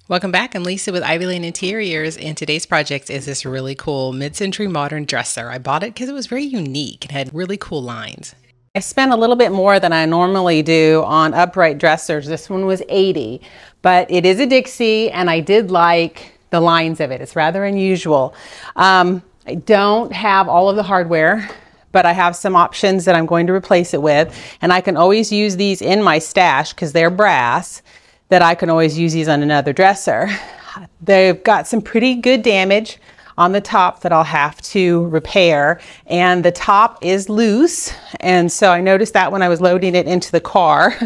Welcome back. I'm Lisa with Ivy Lane Interiors, and today's project is this really cool mid-century modern dresser. I bought it because it was very unique and had really cool lines. I spent a little bit more than I normally do on upright dressers. This one was $80, but it is a Dixie, and I did like the lines of it. It's rather unusual. I don't have all of the hardware, but I have some options that I'm going to replace it with, and I can always use these in my stash because they're brass, that I can always use these on another dresser. They've got some pretty good damage on the top that I'll have to repair, and the top is loose, and so I noticed that when I was loading it into the car.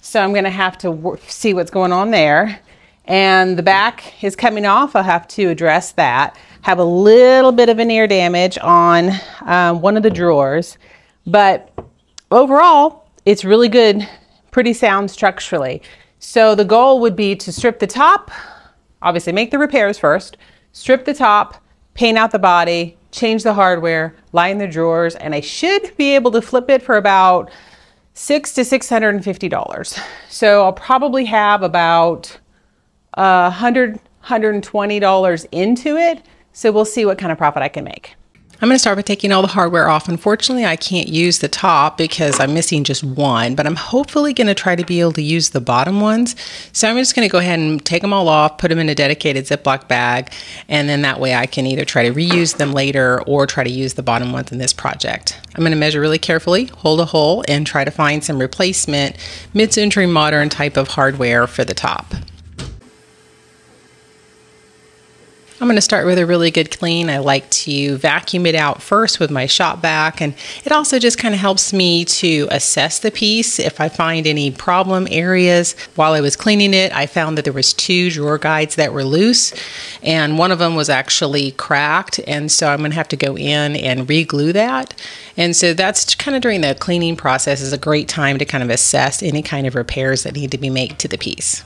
So I'm gonna have to see what's going on there. And the back is coming off. I'll have to address that. Have a little bit of veneer damage on one of the drawers, but overall it's really good, pretty sound structurally. So the goal would be to strip the top, obviously make the repairs first, strip the top, paint out the body, change the hardware, line the drawers, and I should be able to flip it for about $600 to $650. So I'll probably have about $100, $120 into it. So we'll see what kind of profit I can make. I'm going to start by taking all the hardware off. Unfortunately, I can't use the top because I'm missing just one, but I'm hopefully going to try to be able to use the bottom ones. So I'm just going to go ahead and take them all off, put them in a dedicated Ziploc bag, and then that way I can either try to reuse them later or try to use the bottom ones in this project. I'm going to measure really carefully, hold a hole, and try to find some replacement mid-century modern type of hardware for the top. I'm going to start with a really good clean. I like to vacuum it out first with my shop vac, and it also just kind of helps me to assess the piece if I find any problem areas. While I was cleaning it, I found that there was 2 drawer guides that were loose, and one of them was actually cracked, and so I'm going to have to go in and re-glue that. And so that's kind of during the cleaning process is a great time to kind of assess any kind of repairs that need to be made to the piece.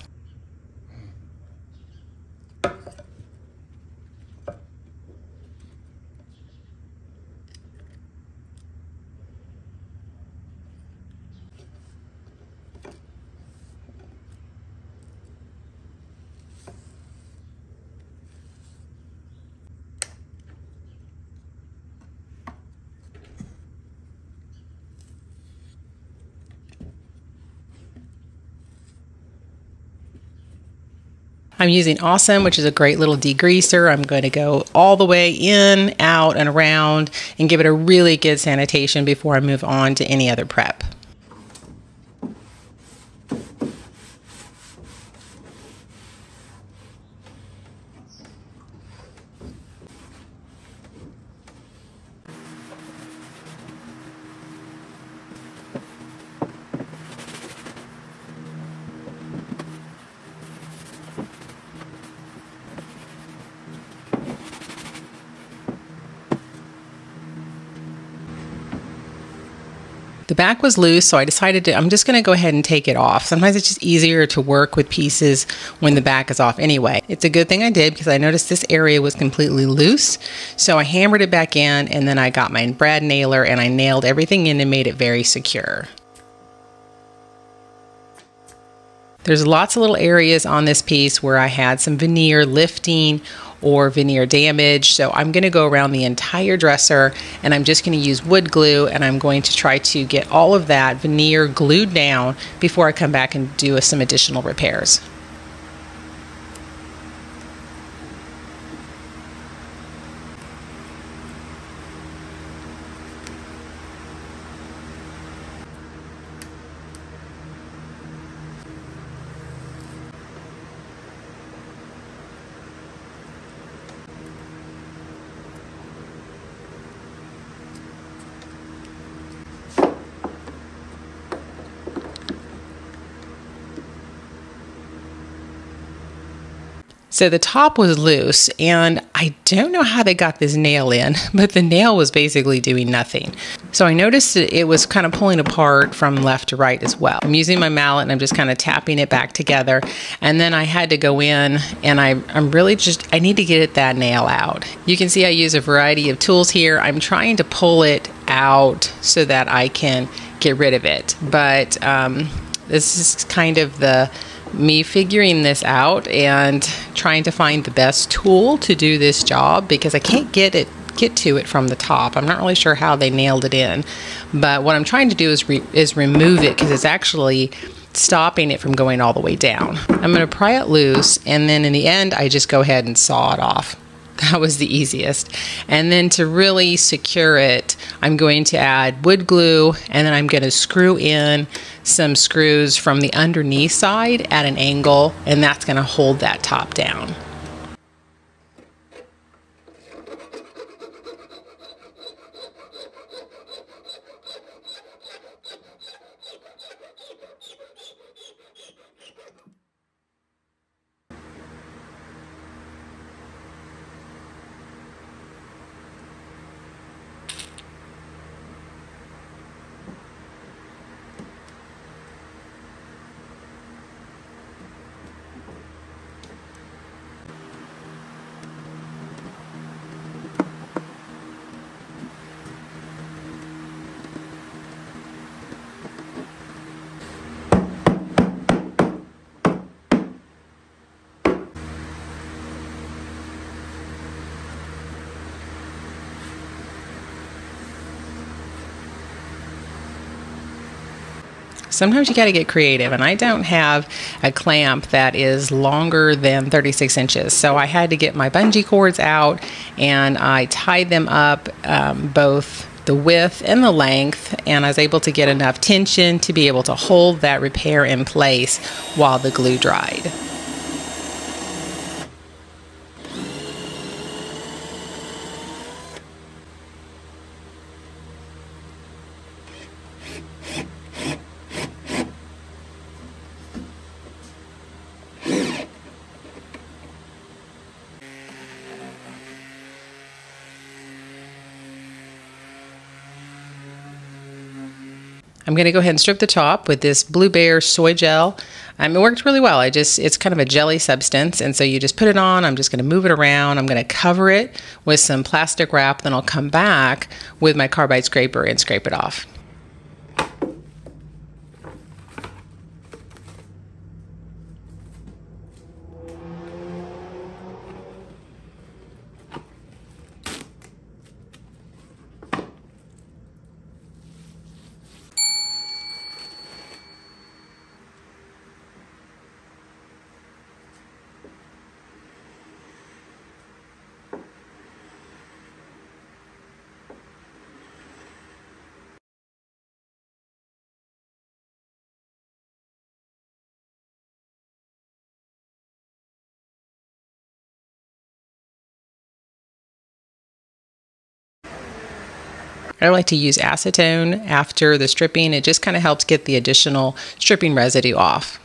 I'm using Awesome, which is a great little degreaser. I'm going to go all the way in, out, and around and give it a really good sanitation before I move on to any other prep. The back was loose, so I decided I'm just going to go ahead and take it off. Sometimes it's just easier to work with pieces when the back is off anyway. It's a good thing I did because I noticed this area was completely loose. So I hammered it back in, and then I got my brad nailer and I nailed everything in and made it very secure. There's lots of little areas on this piece where I had some veneer lifting or veneer damage, so I'm going to go around the entire dresser and I'm just going to use wood glue, and I'm going to try to get all of that veneer glued down before I come back and do some additional repairs. So the top was loose, and I don't know how they got this nail in, but the nail was basically doing nothing. So I noticed that it was kind of pulling apart from left to right as well. I'm using my mallet and I'm just kind of tapping it back together. And then I had to go in and I'm really I need to get that nail out. You can see I use a variety of tools here. I'm trying to pull it out so that I can get rid of it. But this is kind of the me figuring this out and trying to find the best tool to do this job, because I can't get to it from the top. I'm not really sure how they nailed it in, but what I'm trying to do is remove it, because it's actually stopping it from going all the way down. I'm going to pry it loose, and then in the end I just go ahead and saw it off. That was the easiest. And then to really secure it, I'm going to add wood glue, and then I'm going to screw in some screws from the underneath side at an angle, and that's going to hold that top down. Sometimes you got to get creative, and I don't have a clamp that is longer than 36 inches. So I had to get my bungee cords out, and I tied them up both the width and the length, and I was able to get enough tension to be able to hold that repair in place while the glue dried. I'm going to go ahead and strip the top with this Blue Bear soy gel. It worked really well. It's kind of a jelly substance, and so you just put it on. I'm just going to move it around. I'm going to cover it with some plastic wrap, then I'll come back with my carbide scraper and scrape it off. I like to use acetone after the stripping. It just kind of helps get the additional stripping residue off.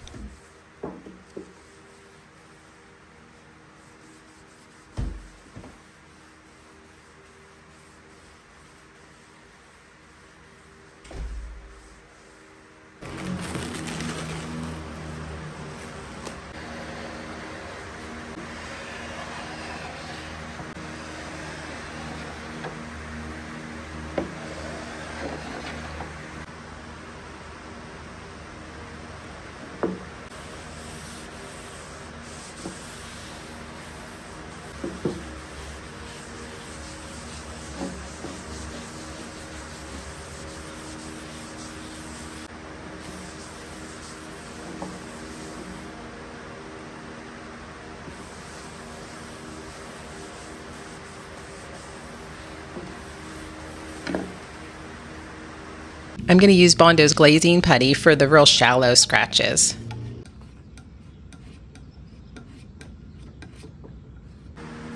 I'm going to use Bondo's glazing putty for the real shallow scratches.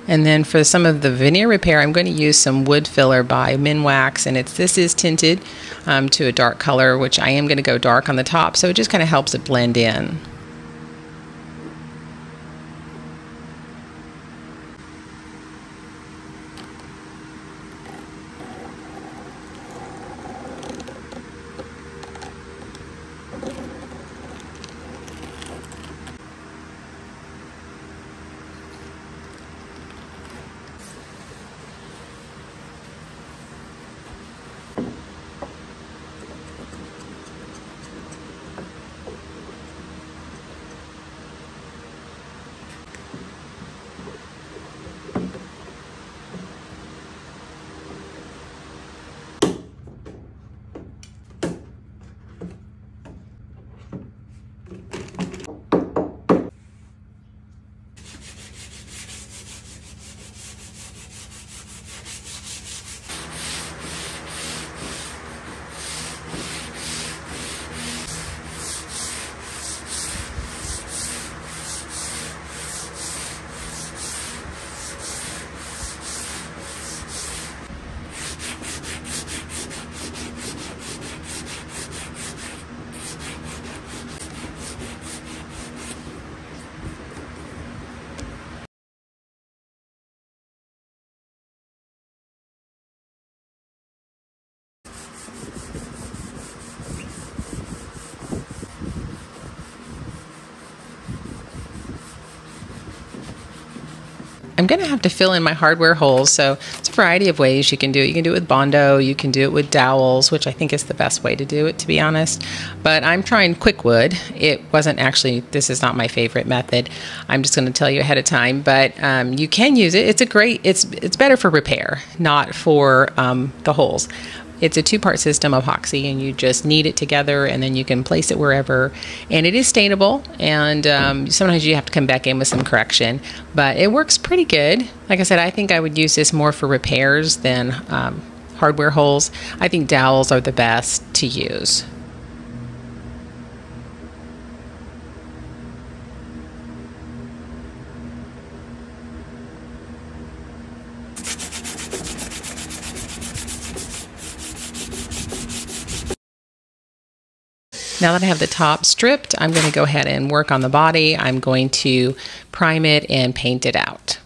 And then for some of the veneer repair, I'm going to use some wood filler by Minwax, and this is tinted to a dark color, which I am going to go dark on the top, so it just kind of helps it blend in. I'm going to have to fill in my hardware holes. So it's a variety of ways you can do it. You can do it with Bondo, you can do it with dowels, which I think is the best way to do it, to be honest. But I'm trying Quickwood. It wasn't actually, this is not my favorite method. I'm just going to tell you ahead of time, but you can use it. It's better for repair, not for the holes. It's a two-part system epoxy, and you just knead it together, and then you can place it wherever. And it is stainable, and sometimes you have to come back in with some correction, but it works pretty good. Like I said, I think I would use this more for repairs than hardware holes. I think dowels are the best to use. Now that I have the top stripped, I'm going to go ahead and work on the body. I'm going to prime it and paint it out.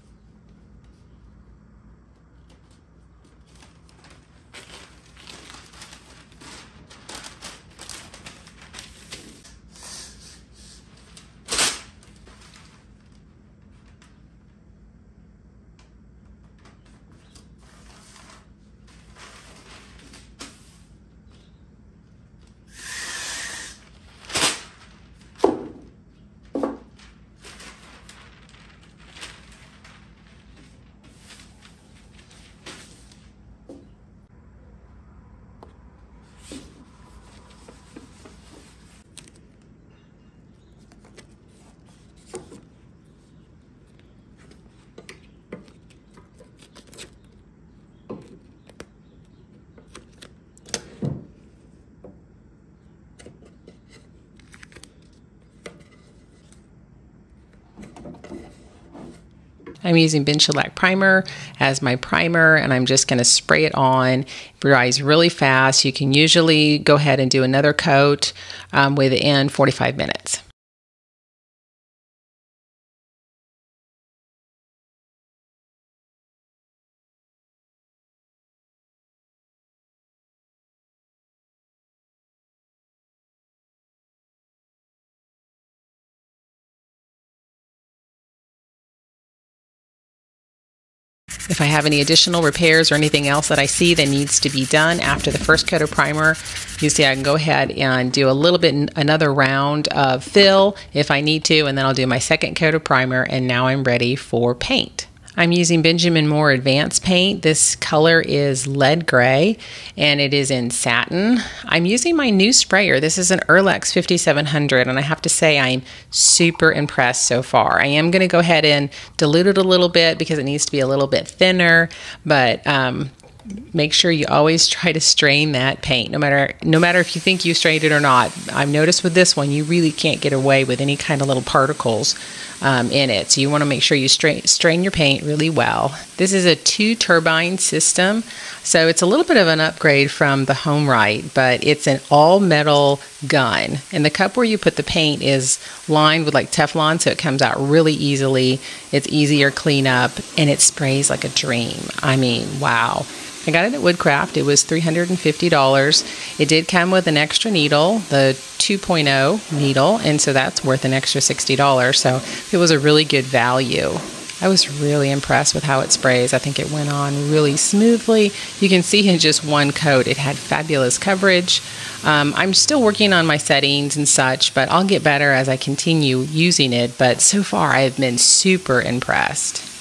I'm using Ben Shellac primer as my primer, and I'm just going to spray it on. It dries really fast. You can usually go ahead and do another coat within 45 minutes. If I have any additional repairs or anything else that I see that needs to be done after the first coat of primer, you see I can go ahead and do a little bit, another round of fill if I need to, and then I'll do my second coat of primer, and now I'm ready for paint. I'm using Benjamin Moore Advanced Paint. This color is lead gray, and it is in satin. I'm using my new sprayer. This is an Erlex 5700, and I have to say I'm super impressed so far. I am going to go ahead and dilute it a little bit because it needs to be a little bit thinner, but make sure you always try to strain that paint, no matter if you think you strained it or not. I've noticed with this one, you really can't get away with any kind of little particles in it. So you want to make sure you strain your paint really well. This is a 2-turbine system, so it's a little bit of an upgrade from the HomeRite, but it's an all-metal gun. And the cup where you put the paint is lined with like Teflon, so it comes out really easily. It's easier cleanup, and it sprays like a dream. I mean, wow. I got it at Woodcraft. It was $350. It did come with an extra needle, the 2.0 needle, and so that's worth an extra $60. So it was a really good value. I was really impressed with how it sprays. I think it went on really smoothly. You can see in just one coat, it had fabulous coverage. I'm still working on my settings and such, but I'll get better as I continue using it. But so far, I've been super impressed.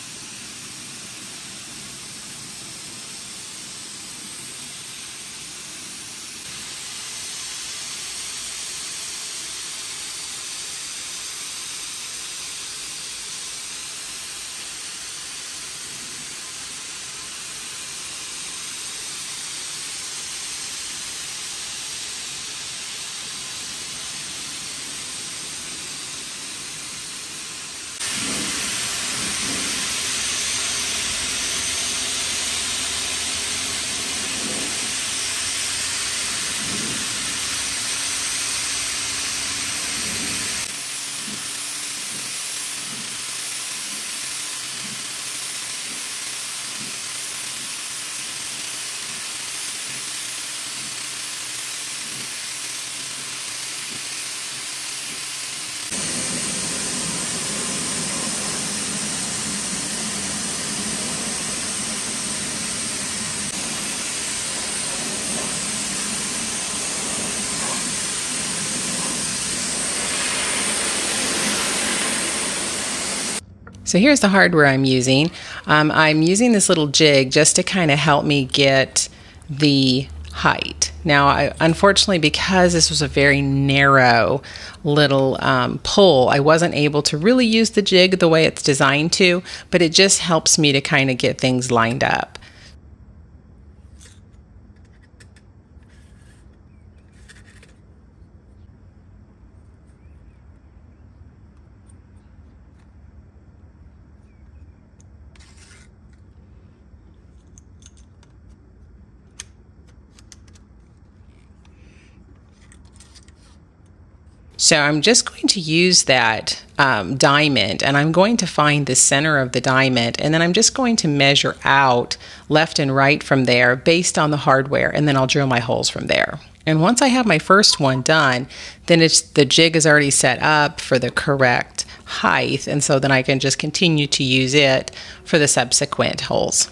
So here's the hardware I'm using. I'm using this little jig just to kind of help me get the height. Now, unfortunately, because this was a very narrow little pull, I wasn't able to really use the jig the way it's designed to, but it just helps me to kind of get things lined up. So I'm just going to use that diamond, and I'm going to find the center of the diamond, and then I'm just going to measure out left and right from there based on the hardware, and then I'll drill my holes from there. And once I have my first one done, then the jig is already set up for the correct height, and so then I can just continue to use it for the subsequent holes.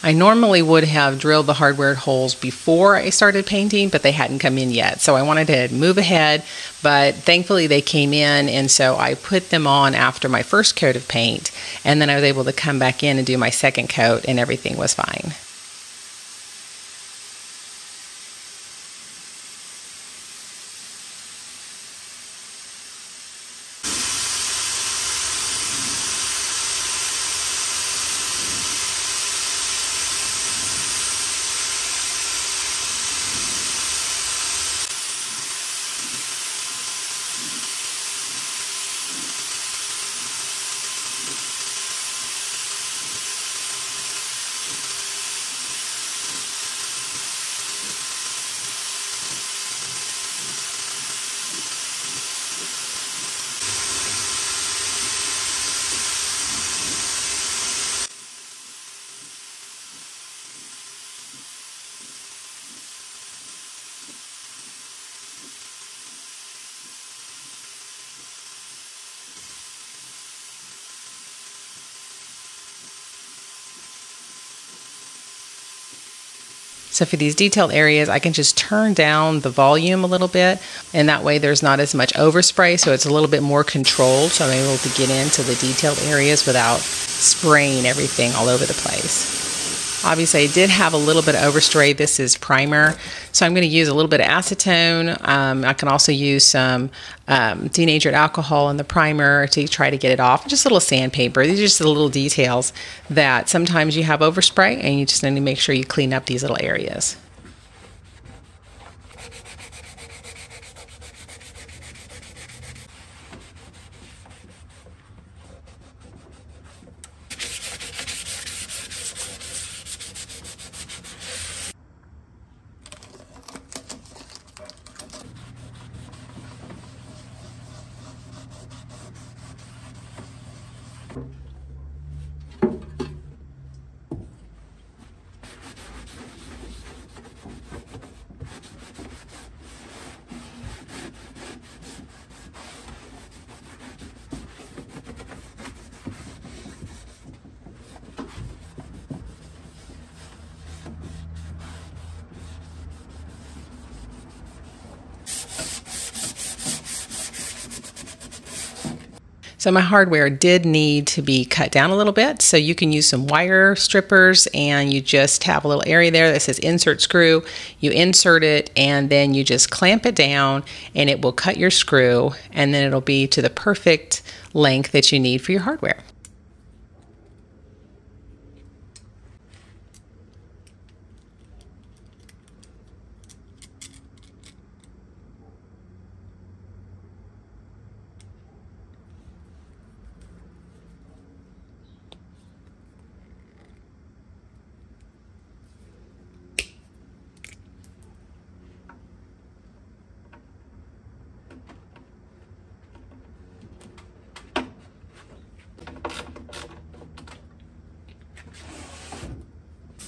I normally would have drilled the hardware holes before I started painting, but they hadn't come in yet. So I wanted to move ahead, but thankfully they came in, and so I put them on after my first coat of paint, and then I was able to come back in and do my second coat, and everything was fine. So for these detailed areas, I can just turn down the volume a little bit, and that way there's not as much overspray, so it's a little bit more controlled, so I'm able to get into the detailed areas without spraying everything all over the place. Obviously, I did have a little bit of overspray. This is primer, so I'm going to use a little bit of acetone. I can also use some denatured alcohol in the primer to try to get it off. Just a little sandpaper. These are just the little details that sometimes you have overspray, and you just need to make sure you clean up these little areas. So my hardware did need to be cut down a little bit, so you can use some wire strippers, and you just have a little area there that says insert screw. You insert it, and then you just clamp it down, and it will cut your screw, and then it'll be to the perfect length that you need for your hardware.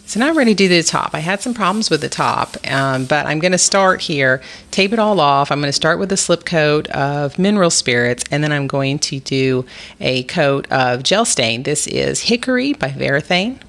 So now I'm ready to do the top. I had some problems with the top, but I'm going to start here, tape it all off. I'm going to start with a slip coat of mineral spirits, and then I'm going to do a coat of gel stain. This is Hickory by Varathane.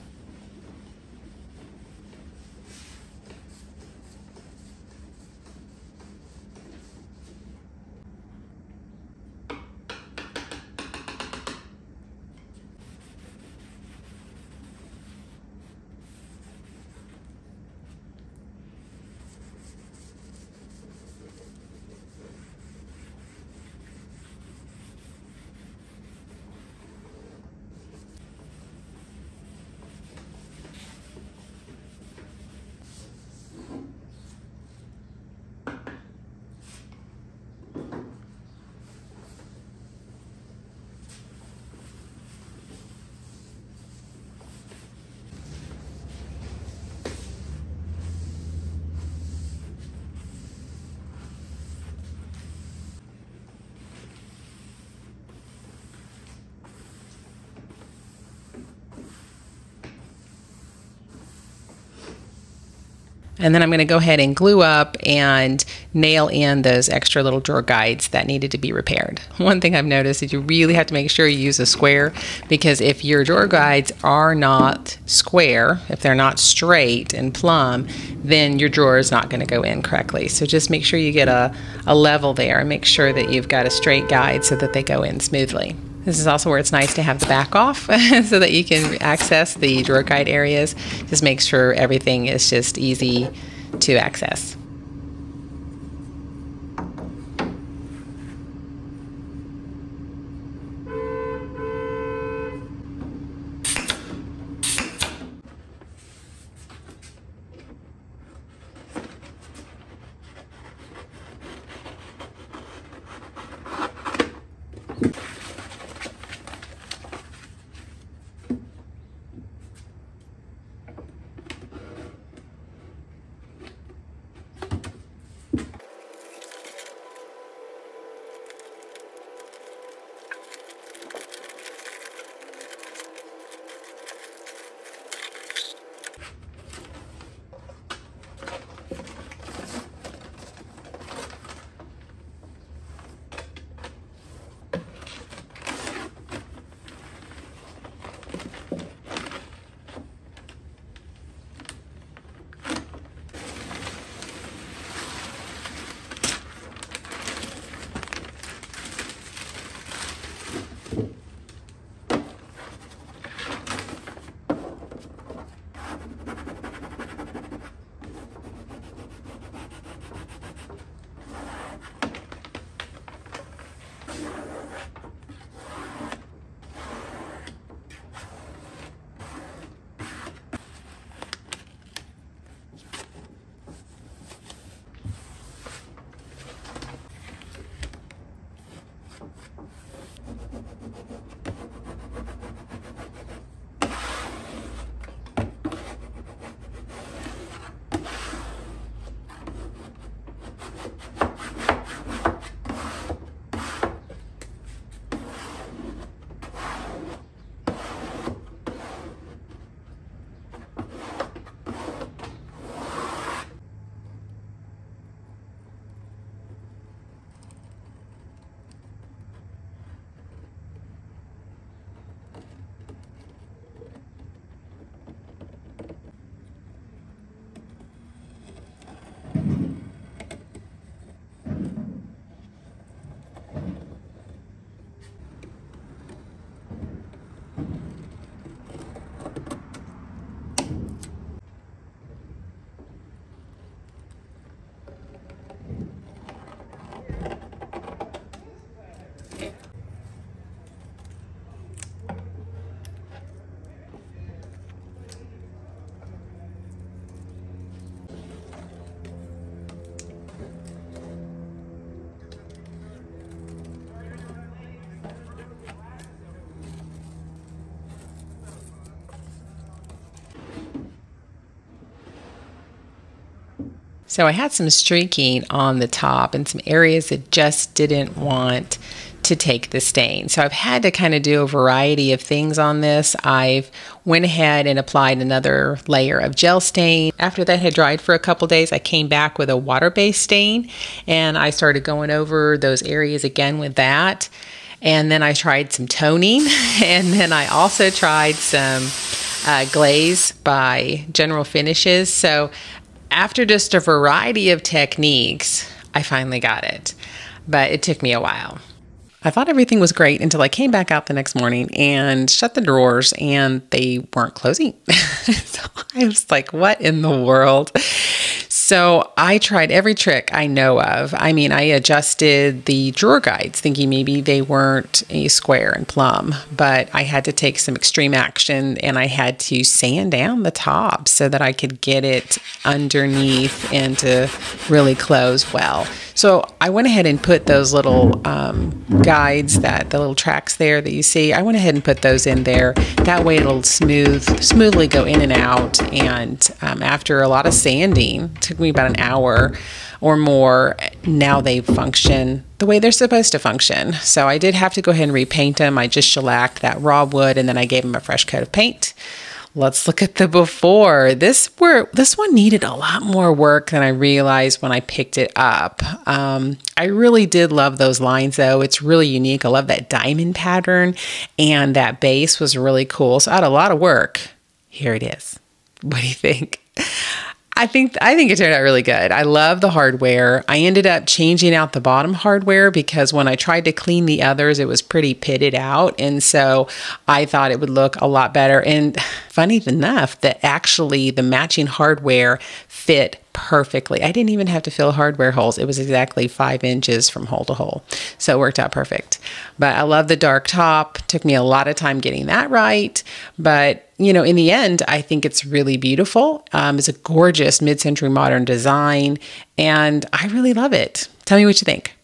And then I'm going to go ahead and glue up and nail in those extra little drawer guides that needed to be repaired. One thing I've noticed is you really have to make sure you use a square, because if your drawer guides are not square, if they're not straight and plumb, then your drawer is not going to go in correctly. So just make sure you get a level there, and make sure that you've got a straight guide so that they go in smoothly. This is also where it's nice to have the back off so that you can access the drawer guide areas. Just make sure everything is just easy to access. So I had some streaking on the top and some areas that just didn't want to take the stain. So I've had to kind of do a variety of things on this. I've went ahead and applied another layer of gel stain. After that had dried for a couple days, I came back with a water-based stain and I started going over those areas again with that. And then I tried some toning, and then I also tried some glaze by General Finishes. So after just a variety of techniques, I finally got it, but it took me a while. I thought everything was great until I came back out the next morning and shut the drawers and they weren't closing. So I was like, what in the world? So I tried every trick I know of. I mean, I adjusted the drawer guides thinking maybe they weren't a square and plumb, but I had to take some extreme action and I had to sand down the top so that I could get it underneath and to really close well. So I went ahead and put those little guides, the little tracks there that you see, I went ahead and put those in there. That way it'll smoothly go in and out. And after a lot of sanding, it took me about an hour or more, now they function the way they're supposed to function. So I did have to go ahead and repaint them. I just shellacked that raw wood and then I gave them a fresh coat of paint. Let's look at the before. This one needed a lot more work than I realized when I picked it up. I really did love those lines though. It's really unique. I love that diamond pattern and that base was really cool. So I had a lot of work. Here it is. What do you think? I think it turned out really good. I love the hardware. I ended up changing out the bottom hardware because when I tried to clean the others, it was pretty pitted out. And so I thought it would look a lot better. And funny enough, that actually the matching hardware fit perfectly. I didn't even have to fill hardware holes. It was exactly 5 inches from hole to hole. So it worked out perfect. But I love the dark top. Took me a lot of time getting that right. But you know, in the end, I think it's really beautiful. It's a gorgeous mid-century modern design, and I really love it. Tell me what you think.